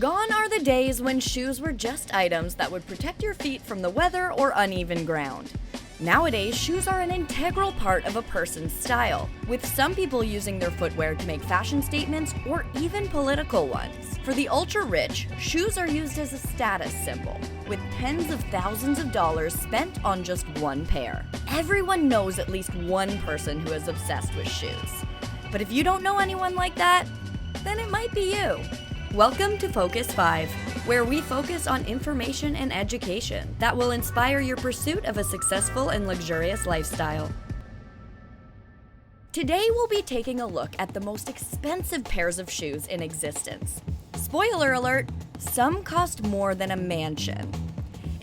Gone are the days when shoes were just items that would protect your feet from the weather or uneven ground. Nowadays, shoes are an integral part of a person's style, with some people using their footwear to make fashion statements or even political ones. For the ultra-rich, shoes are used as a status symbol, with tens of thousands of dollars spent on just one pair. Everyone knows at least one person who is obsessed with shoes. But if you don't know anyone like that, then it might be you. Welcome to Focus 5, where we focus on information and education that will inspire your pursuit of a successful and luxurious lifestyle. Today we'll be taking a look at the most expensive pairs of shoes in existence. Spoiler alert, some cost more than a mansion.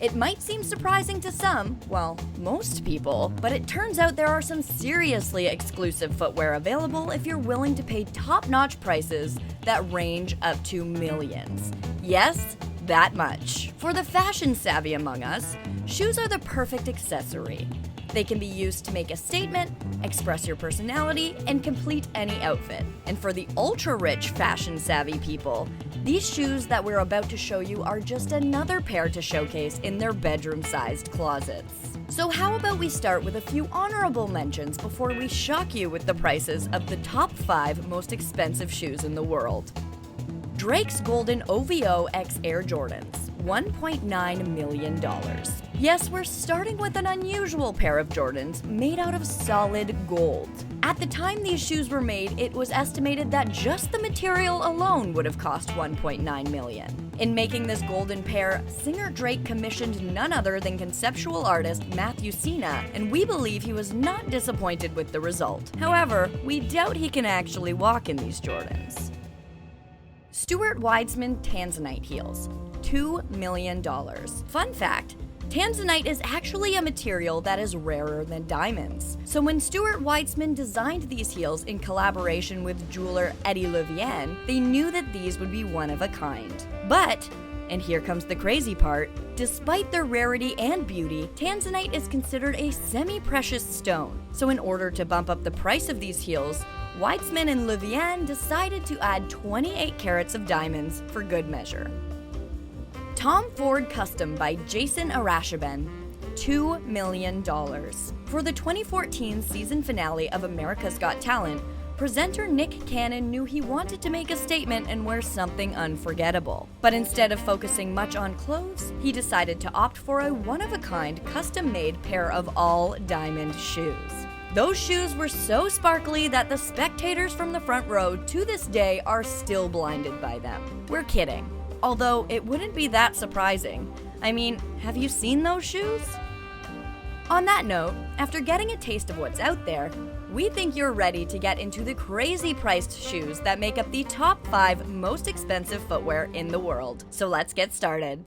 It might seem surprising to some, well, most people, but it turns out there are some seriously exclusive footwear available if you're willing to pay top-notch prices that range up to millions. Yes, that much. For the fashion-savvy among us, shoes are the perfect accessory. They can be used to make a statement, express your personality, and complete any outfit. And for the ultra-rich fashion-savvy people, these shoes that we're about to show you are just another pair to showcase in their bedroom-sized closets. So how about we start with a few honorable mentions before we shock you with the prices of the top 5 most expensive shoes in the world. Drake's Golden OVO X Air Jordans, $1.9 million. Yes, we're starting with an unusual pair of Jordans made out of solid gold. At the time these shoes were made, it was estimated that just the material alone would have cost $1.9 million. In making this golden pair, singer Drake commissioned none other than conceptual artist Matthew Sina, and we believe he was not disappointed with the result. However, we doubt he can actually walk in these Jordans. Stuart Weitzman Tanzanite heels, $2 million. Fun fact, Tanzanite is actually a material that is rarer than diamonds. So when Stuart Weitzman designed these heels in collaboration with jeweler Eddie Levian, they knew that these would be one of a kind. But, and here comes the crazy part, despite their rarity and beauty, Tanzanite is considered a semi-precious stone. So in order to bump up the price of these heels, Weitzman and Levian decided to add 28 carats of diamonds for good measure. Tom Ford Custom by Jason Arasheben, $2 million. For the 2014 season finale of America's Got Talent, presenter Nick Cannon knew he wanted to make a statement and wear something unforgettable. But instead of focusing much on clothes, he decided to opt for a one-of-a-kind, custom-made pair of all-diamond shoes. Those shoes were so sparkly that the spectators from the front row to this day are still blinded by them. We're kidding. Although it wouldn't be that surprising. I mean, have you seen those shoes? On that note, after getting a taste of what's out there, we think you're ready to get into the crazy priced shoes that make up the top 5 most expensive footwear in the world. So let's get started.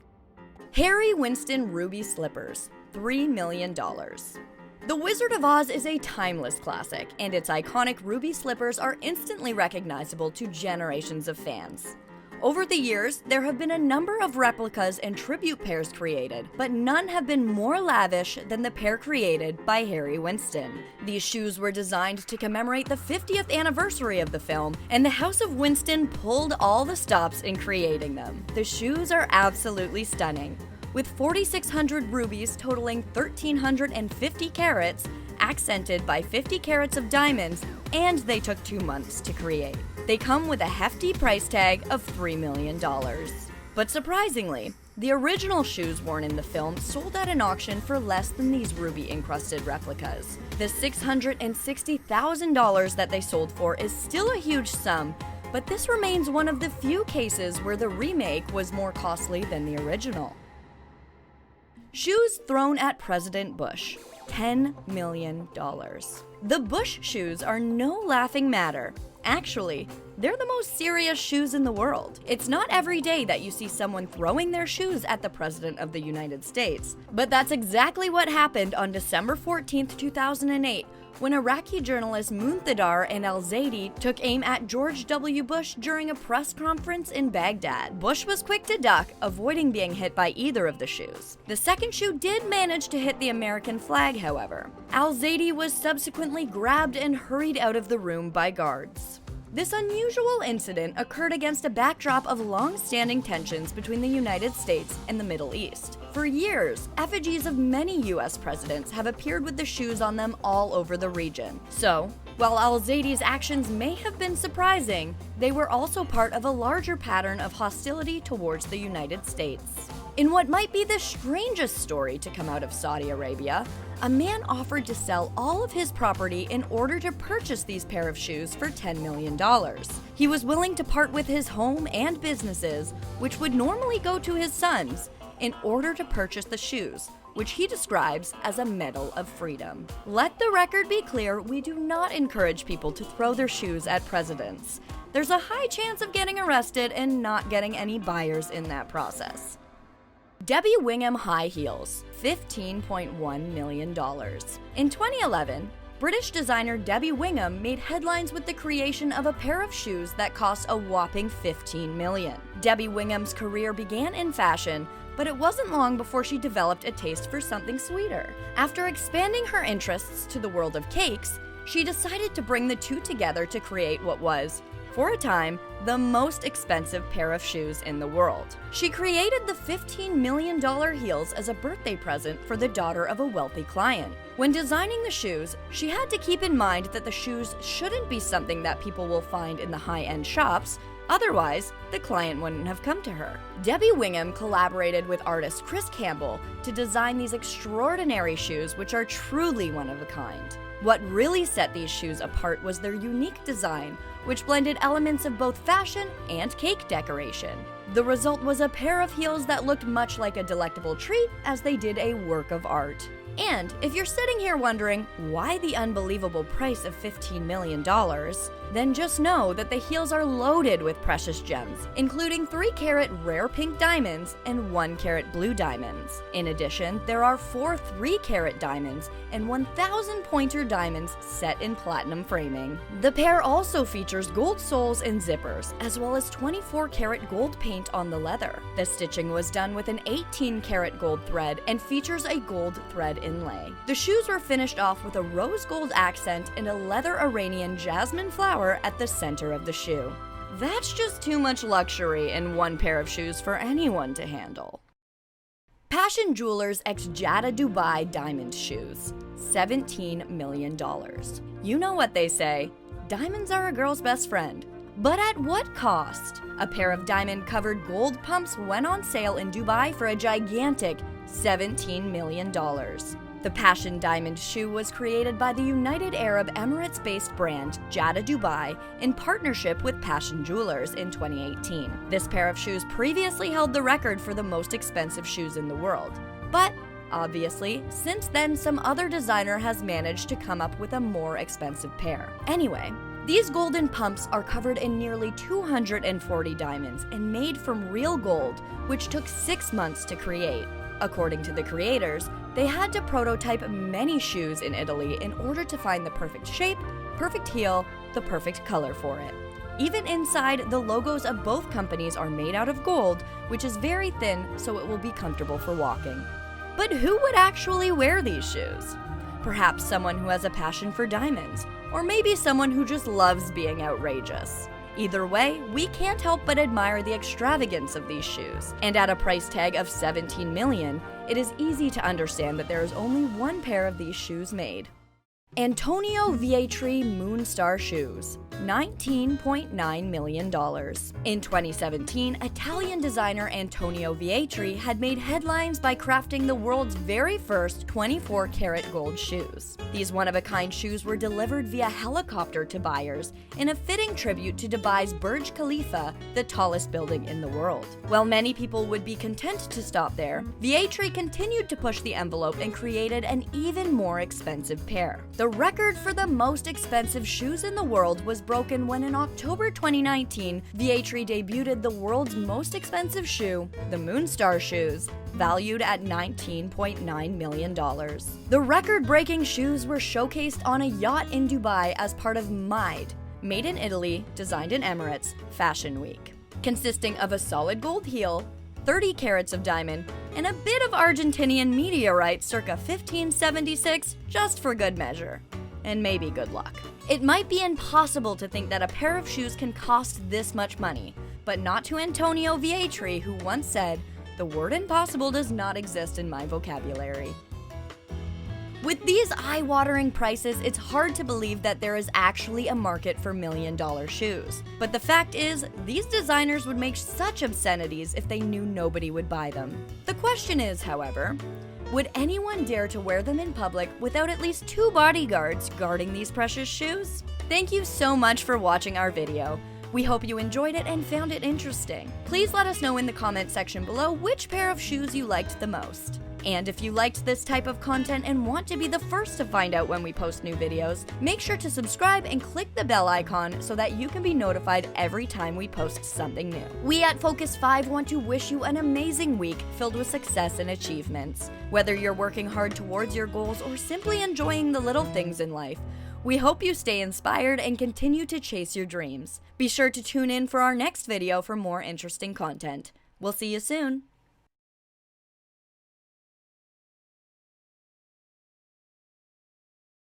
Winston Ruby Slippers, $3 million. The Wizard of Oz is a timeless classic, and its iconic ruby slippers are instantly recognizable to generations of fans. Over the years, there have been a number of replicas and tribute pairs created, but none have been more lavish than the pair created by Winston. These shoes were designed to commemorate the 50th anniversary of the film, and the House of Winston pulled all the stops in creating them. The shoes are absolutely stunning, with 4,600 rubies totaling 1,350 carats, accented by 50 carats of diamonds, and they took 2 months to create. They come with a hefty price tag of $3 million. But surprisingly, the original shoes worn in the film sold at an auction for less than these ruby-encrusted replicas. The $660,000 that they sold for is still a huge sum, but this remains one of the few cases where the remake was more costly than the original. Shoes thrown at President Bush, $10 million. The Bush shoes are no laughing matter. Actually, they're the most serious shoes in the world. It's not every day that you see someone throwing their shoes at the President of the United States. But that's exactly what happened on December 14, 2008, when Iraqi journalists Munthadar and Al-Zaidi took aim at George W. Bush during a press conference in Baghdad. Bush was quick to duck, avoiding being hit by either of the shoes. The second shoe did manage to hit the American flag, however. Al-Zaidi was subsequently grabbed and hurried out of the room by guards. This unusual incident occurred against a backdrop of long-standing tensions between the United States and the Middle East. For years, effigies of many US presidents have appeared with the shoes on them all over the region. So, while Al-Zaidi's actions may have been surprising, they were also part of a larger pattern of hostility towards the United States. In what might be the strangest story to come out of Saudi Arabia, a man offered to sell all of his property in order to purchase these pair of shoes for $10 million. He was willing to part with his home and businesses, which would normally go to his sons, in order to purchase the shoes, which he describes as a medal of freedom. Let the record be clear, we do not encourage people to throw their shoes at presidents. There's a high chance of getting arrested and not getting any buyers in that process. Debbie Wingham high heels, $15.1 million. In 2011, British designer Debbie Wingham made headlines with the creation of a pair of shoes that cost a whopping $15 million. Debbie Wingham's career began in fashion, but it wasn't long before she developed a taste for something sweeter. After expanding her interests to the world of cakes, she decided to bring the two together to create what was, for a time, the most expensive pair of shoes in the world. She created the $15 million heels as a birthday present for the daughter of a wealthy client. When designing the shoes, she had to keep in mind that the shoes shouldn't be something that people will find in the high-end shops, otherwise, the client wouldn't have come to her. Debbie Wingham collaborated with artist Chris Campbell to design these extraordinary shoes, which are truly one of a kind. What really set these shoes apart was their unique design, which blended elements of both fashion and cake decoration. The result was a pair of heels that looked much like a delectable treat as they did a work of art. And if you're sitting here wondering why the unbelievable price of $15 million, then just know that the heels are loaded with precious gems, including 3-carat rare pink diamonds and 1-carat blue diamonds. In addition, there are 4 3-carat diamonds and 1,000 pointer diamonds set in platinum framing. The pair also features gold soles and zippers, as well as 24-carat gold paint on the leather. The stitching was done with an 18-carat gold thread and features a gold thread inlay. The shoes were finished off with a rose gold accent and a leather Iranian jasmine flower at the center of the shoe. That's just too much luxury in one pair of shoes for anyone to handle. Passion Jewelers x Jada Dubai diamond shoes, $17 million. You know what they say, diamonds are a girl's best friend. But at what cost? A pair of diamond-covered gold pumps went on sale in Dubai for a gigantic $17 million. The Passion Diamond shoe was created by the United Arab Emirates-based brand Jada Dubai in partnership with Passion Jewelers in 2018. This pair of shoes previously held the record for the most expensive shoes in the world. But obviously, since then, some other designer has managed to come up with a more expensive pair. Anyway, these golden pumps are covered in nearly 240 diamonds and made from real gold, which took 6 months to create. According to the creators, they had to prototype many shoes in Italy in order to find the perfect shape, perfect heel, the perfect color for it. Even inside, the logos of both companies are made out of gold, which is very thin, so it will be comfortable for walking. But who would actually wear these shoes? Perhaps someone who has a passion for diamonds, or maybe someone who just loves being outrageous. Either way, we can't help but admire the extravagance of these shoes. And at a price tag of $17 million, it is easy to understand that there is only one pair of these shoes made. Vietri Moon Star Shoes, $19.9 million. In 2017, Italian designer Antonio Vietri had made headlines by crafting the world's very first 24-karat gold shoes. These one-of-a-kind shoes were delivered via helicopter to buyers in a fitting tribute to Dubai's Burj Khalifa, the tallest building in the world. While many people would be content to stop there, Vietri continued to push the envelope and created an even more expensive pair. The record for the most expensive shoes in the world was broken when in October 2019, Vietri debuted the world's most expensive shoe, the Moon Star Shoes, valued at $19.9 million. The record-breaking shoes were showcased on a yacht in Dubai as part of MIDE, Made in Italy, Designed in Emirates, Fashion Week, consisting of a solid gold heel, 30 carats of diamond, and a bit of Argentinian meteorite circa 1576, just for good measure. and maybe good luck. It might be impossible to think that a pair of shoes can cost this much money, but not to Antonio Vietri, who once said, "The word impossible does not exist in my vocabulary." With these eye-watering prices, it's hard to believe that there is actually a market for million-dollar shoes. But the fact is, these designers would make such obscenities if they knew nobody would buy them. The question is, however, would anyone dare to wear them in public without at least 2 bodyguards guarding these precious shoes? Thank you so much for watching our video. We hope you enjoyed it and found it interesting. Please let us know in the comment section below which pair of shoes you liked the most. And if you liked this type of content and want to be the first to find out when we post new videos, make sure to subscribe and click the bell icon so that you can be notified every time we post something new. We at Focus 5 want to wish you an amazing week filled with success and achievements. Whether you're working hard towards your goals or simply enjoying the little things in life, we hope you stay inspired and continue to chase your dreams. Be sure to tune in for our next video for more interesting content. We'll see you soon.